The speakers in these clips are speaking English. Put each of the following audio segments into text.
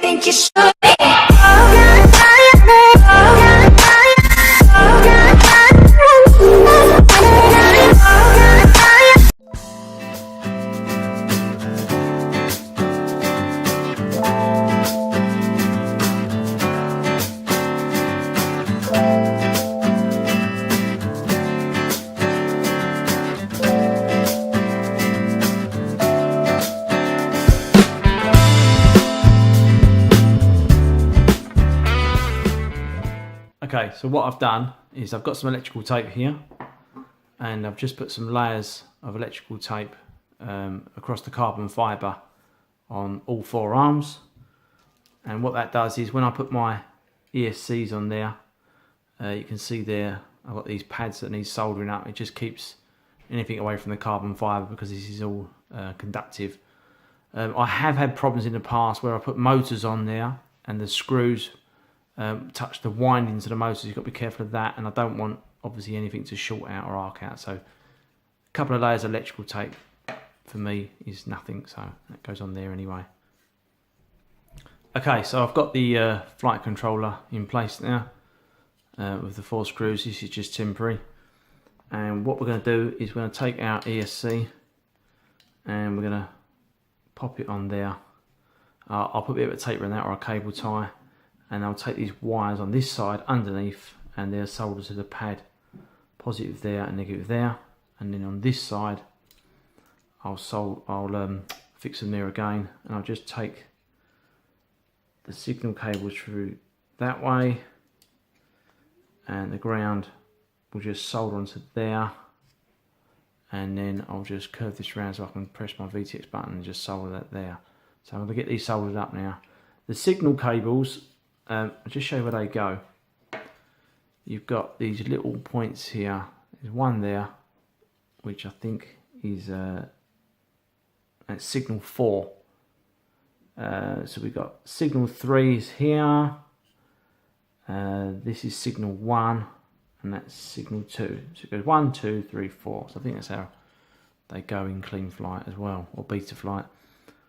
think you should be. Okay, so what I've done is I've got some electrical tape here, and I've just put some layers of electrical tape across the carbon fibre on all four arms. And what that does is when I put my ESCs on there, you can see there I've got these pads that need soldering up. It just keeps anything away from the carbon fibre because this is all conductive. I have had problems in the past where I put motors on there and the screws touch the windings of the motors. You've got to be careful of that, and I don't want obviously anything to short out or arc out. So a couple of layers of electrical tape for me is nothing, so that goes on there anyway. Okay, so I've got the flight controller in place now with the 4 screws. This is just temporary, and what we're going to do is we're going to take our ESC and we're going to pop it on there. I'll put a bit of a tape around that or a cable tie, and I'll take these wires on this side underneath and they're soldered to the pad, positive there and negative there, and then on this side I'll fix them there again, and I'll just take the signal cables through that way, and the ground will just solder onto there, and then I'll just curve this around so I can press my VTX button and just solder that there. So I'm going to get these soldered up now. The signal cables, I'll just show you where they go. You've got these little points here. There's one there, which I think is that's signal 4. So we've got signal 3 is here. This is signal 1, and that's signal 2. So it goes 1, 2, 3, 4. So I think that's how they go in clean flight as well, or beta flight.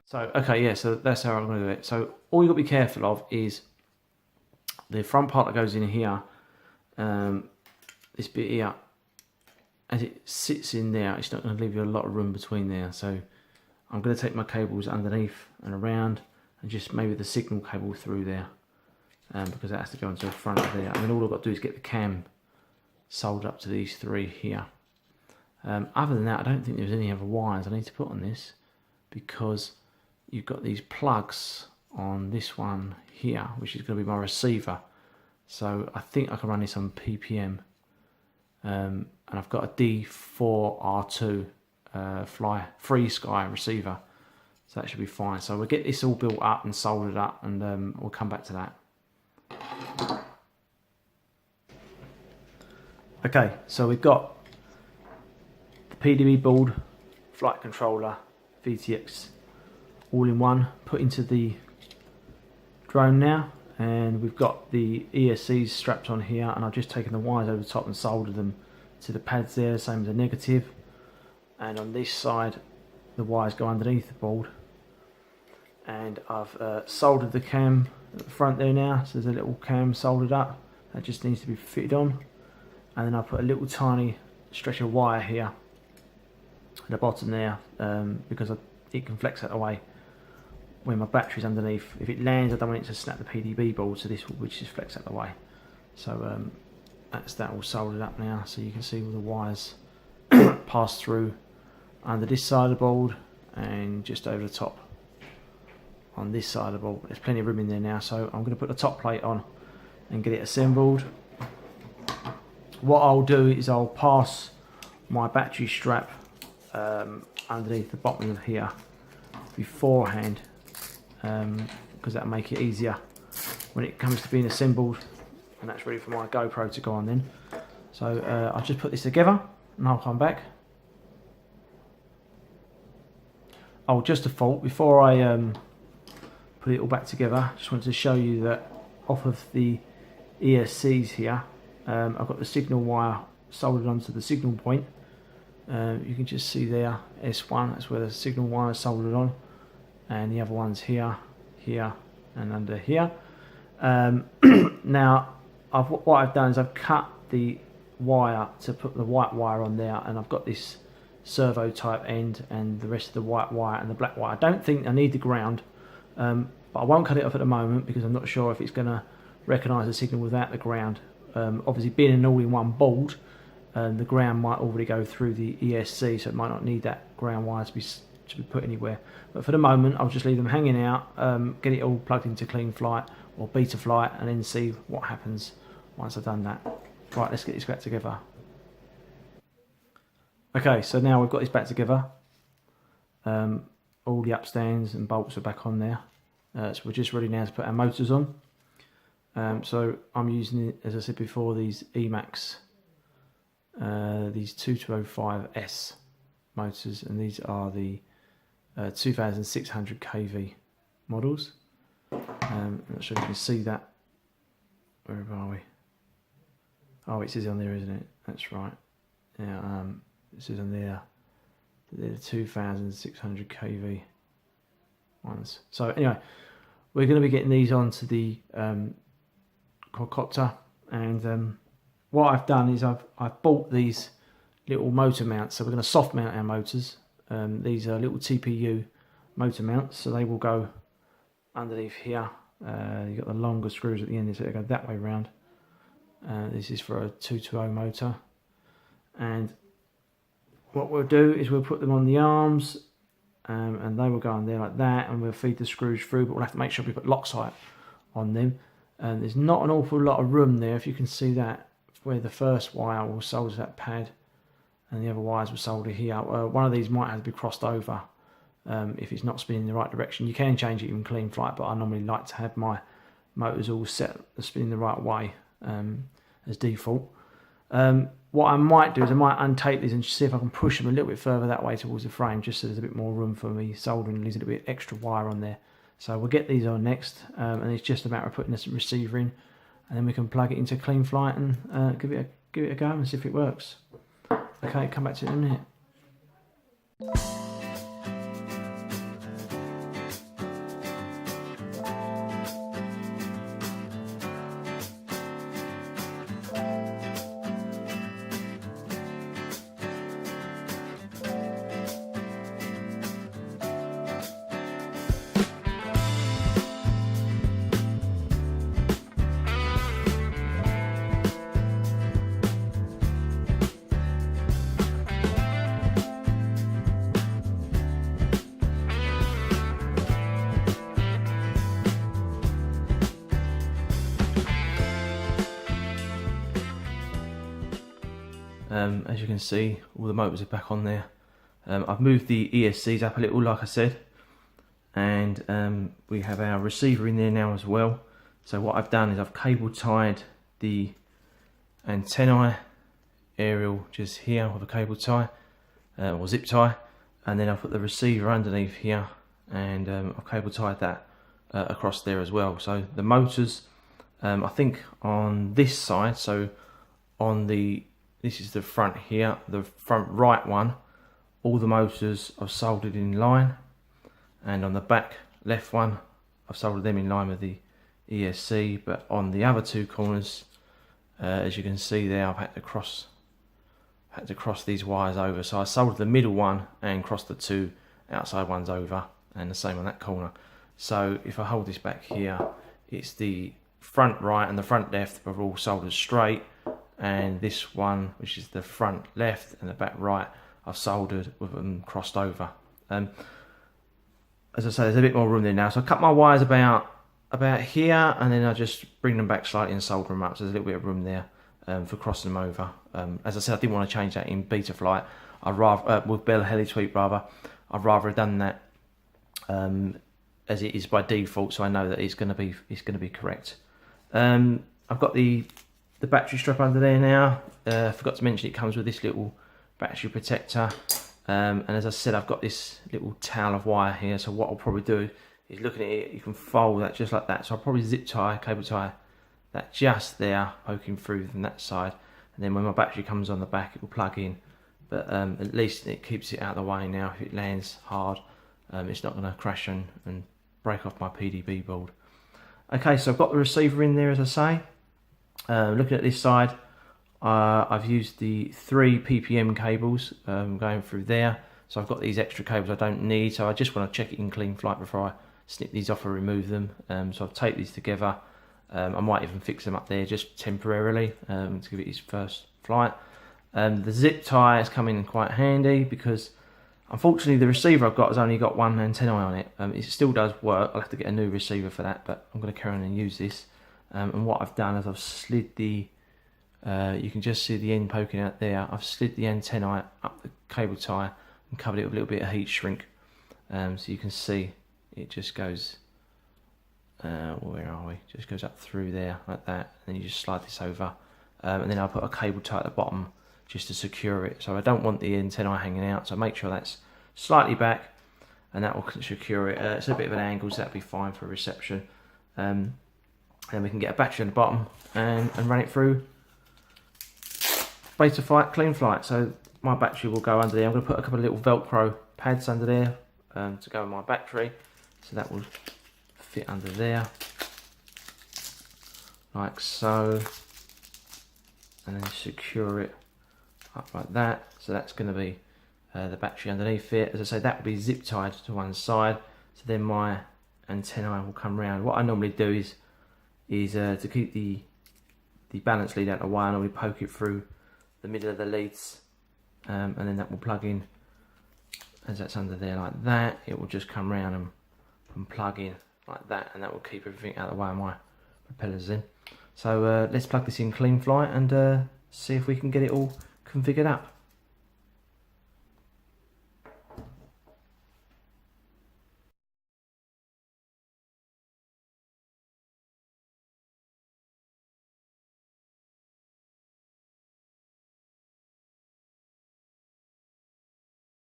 So okay, yeah. So that's how I'm going to do it. So all you've got to be careful of is the front part that goes in here, this bit here, as it sits in there, it's not going to leave you a lot of room between there. So I'm going to take my cables underneath and around, and just maybe the signal cable through there, because that has to go into the front of there. And then all I've got to do is get the cam soldered up to these 3 here. Other than that, I don't think there's any other wires I need to put on this, because you've got these plugs on this one here, which is going to be my receiver. So I think I can run this on PPM, and I've got a D4R2 fly free sky receiver, so that should be fine. So we'll get this all built up and soldered up, and we'll come back to that. Okay, so we've got the PDB board, flight controller, VTX all in one put into the drone now, and we've got the ESCs strapped on here, and I've just taken the wires over the top and soldered them to the pads there, same as the negative. And on this side the wires go underneath the board, and I've soldered the cam at the front there now, so there's a little cam soldered up that just needs to be fitted on, and then I put a little tiny stretch of wire here at the bottom there, because it can flex that away when my battery's underneath. If it lands, I don't want it to snap the PDB board, so this will just flex that away. So that's that all soldered up now, so you can see all the wires pass through under this side of the board and just over the top on this side of the board. There's plenty of room in there now, so I'm going to put the top plate on and get it assembled. What I'll do is I'll pass my battery strap underneath the bottom of here beforehand, because that'll make it easier when it comes to being assembled, and that's ready for my GoPro to go on then. So I'll just put this together and I'll come back. Oh, just a fault, before I put it all back together, just wanted to show you that off of the ESCs here, I've got the signal wire soldered onto the signal point. You can just see there, S1, that's where the signal wire is soldered on, and the other one's here, here, and under here. Now what I've done is I've cut the wire to put the white wire on there, and I've got this servo type end and the rest of the white wire and the black wire. I don't think I need the ground, but I won't cut it off at the moment because I'm not sure if it's going to recognise the signal without the ground. Obviously being an all-in-one board, the ground might already go through the ESC, so it might not need that ground wire to be put anywhere. But for the moment I'll just leave them hanging out, get it all plugged into Clean Flight or Beta Flight, and then see what happens once I've done that. Right, let's get this back together. Okay, so now we've got this back together. All the upstands and bolts are back on there. So we're just ready now to put our motors on. So I'm using, as I said before, these Emax, these 2205S motors, and these are the 2600 kV models. I'm not sure if you can see that. Where are we? Oh, it says on there, isn't it? That's right. Yeah, it says on there they're the 2600 kV ones. So anyway, we're going to be getting these onto the quadcopter, and what I've done is I've bought these little motor mounts. So we're going to soft mount our motors. These are little Tpu motor mounts, so they will go underneath here. You've got the longer screws at the end, so they go that way round. This is for a 220 motor, and what we'll do is we'll put them on the arms, and they will go on there like that, and we'll feed the screws through, but we'll have to make sure we put Loctite on them. And there's not an awful lot of room there, if you can see that, where the first wire will solder that pad and the other wires will solder here. One of these might have to be crossed over if it's not spinning in the right direction. You can change it in Clean Flight, but I normally like to have my motors all set to spin the right way as default. What I might do is I might untape these and see if I can push them a little bit further that way towards the frame, just so there's a bit more room for me soldering, leaves a little bit extra wire on there. So we'll get these on next, and it's just a matter of putting this receiver in, and then we can plug it into Clean Flight and give it a go and see if it works. Okay, come back to it in a minute. As you can see, all the motors are back on there. I've moved the ESCs up a little, like I said, and we have our receiver in there now as well. So what I've done is I've cable tied the antennae aerial just here with a cable tie or zip tie, and then I've put the receiver underneath here, and I've cable tied that across there as well. So the motors, I think on this side, so on this is the front here, the front right one, all the motors I've soldered in line, and on the back left one I've soldered them in line with the ESC, but on the other two corners, as you can see there, I've had to cross these wires over. So I soldered the middle one and crossed the two outside ones over, and the same on that corner. So if I hold this back here, it's the front right and the front left are all soldered straight, and this one, which is the front left and the back right, I've soldered with them crossed over. As I say, there's a bit more room there now, so I cut my wires about here, and then I just bring them back slightly and solder them up, so there's a little bit of room there for crossing them over. As I said, I didn't want to change that in Beta Flight. I'd rather, with Bell Heli-Tweak rather, I'd rather have done that as it is by default, so I know that it's going to be correct. I've got the battery strap under there now. I forgot to mention it comes with this little battery protector, and as I said, I've got this little towel of wire here. So what I'll probably do is, looking at it, you can fold that just like that. So I'll probably zip tie, cable tie that just there, poking through from that side, and then when my battery comes on the back, it will plug in. But at least it keeps it out of the way now. If it lands hard, it's not going to crash and break off my PDB board. Okay, so I've got the receiver in there, as I say. Looking at this side, I've used the 3 ppm cables going through there. So I've got these extra cables I don't need, so I just want to check it in clean flight before I snip these off or remove them. So I've taped these together. I might even fix them up there just temporarily to give it its first flight. The zip tie has come in quite handy because unfortunately the receiver I've got has only got one antenna on it. It still does work. I'll have to get a new receiver for that, but I'm going to carry on and use this. And what I've done is I've slid the, you can just see the end poking out there. I've slid the antenna up the cable tie and covered it with a little bit of heat shrink. So you can see it just goes, where are we? Just goes up through there like that. And then you just slide this over. And then I'll put a cable tie at the bottom just to secure it. So I don't want the antenna hanging out. So make sure that's slightly back and that will secure it. It's a bit of an angle, so that'll be fine for reception. Then we can get a battery on the bottom and run it through beta flight, clean flight. So my battery will go under there. I'm going to put a couple of little Velcro pads under there to go with my battery. So that will fit under there, like so. And then secure it up like that. So that's going to be the battery underneath it. As I say, that will be zip tied to one side. So then my antenna will come round. What I normally do is to keep the balance lead out of the way, I normally poke it through the middle of the leads, and then that will plug in. As that's under there like that, it will just come round and plug in like that, and that will keep everything out of the way of my propellers in. So let's plug this in clean flight and see if we can get it all configured up.